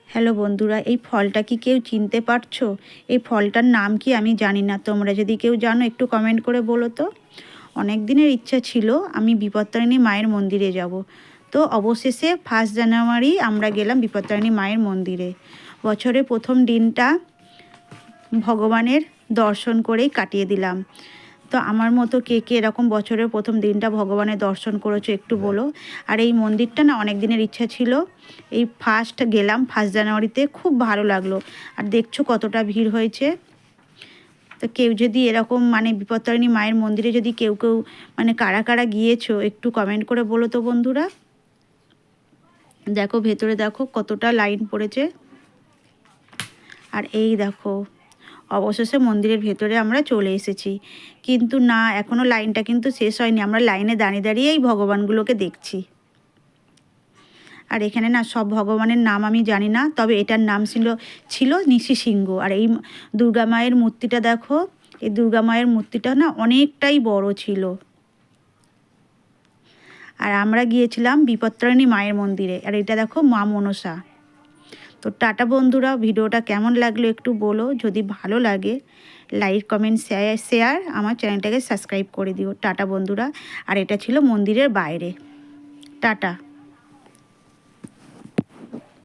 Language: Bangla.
হ্যালো বন্ধুরা, এই ফলটা কি কেউ চিনতে পারছো? এই ফলটার নাম কি আমি জানি না। তোমরা যদি কেউ জানো একটু কমেন্ট করে বলো তো। অনেক দিনের ইচ্ছা ছিল আমি বিপত্তারিণী মায়ের মন্দিরে যাব। তো অবশেষে 1 জানুয়ারি আমরা গেলাম বিপত্তারিণী মায়ের মন্দিরে। বছরের প্রথম দিনটা ভগবানের দর্শন করেই কাটিয়ে দিলাম। তো আমার মতো কে কে এরকম বছরের প্রথম দিনটা ভগবানের দর্শন করেছো একটু বলো। আর এই মন্দিরটা না অনেক দিনের ইচ্ছা ছিল। এই গেলাম 1 জানুয়ারিতে, খুব ভালো লাগলো। আর দেখছো কতটা ভিড় হয়েছে। তো কেউ যদি এরকম বিপত্তারিণী মায়ের মন্দিরে যদি কেউ কেউ কারা কারা গিয়েছো একটু কমেন্ট করে বলো তো বন্ধুরা। দেখো ভেতরে দেখো কতটা লাইন পড়েছে। আর এই দেখো অবশেষে মন্দিরের ভেতরে আমরা চলে এসেছি। কিন্তু না, এখনও লাইনটা কিন্তু শেষ হয়নি। আমরা লাইনে দাঁড়িয়ে দাঁড়িয়েই ভগবানগুলোকে দেখছি। আর এখানে না সব ভগবানের নাম আমি জানি না, তবে এটার নাম ছিল নিশিসিংহ। আর এই দুর্গা মায়ের মূর্তিটা দেখো, এই দুর্গা মায়ের মূর্তিটা না অনেকটাই বড় ছিল। আর আমরা গিয়েছিলাম বিপত্তারিণী মায়ের মন্দিরে। আর এটা দেখো মা মনসা। তো টাটা বন্ধুরা, ভিডিওটা কেমন লাগলো একটু বলো। যদি ভালো লাগে লাইক কমেন্ট শেয়ার আমার চ্যানেলটাকে সাবস্ক্রাইব করে দিও। টাটা বন্ধুরা। আর এটা ছিল মন্দিরের বাইরে। টাটা।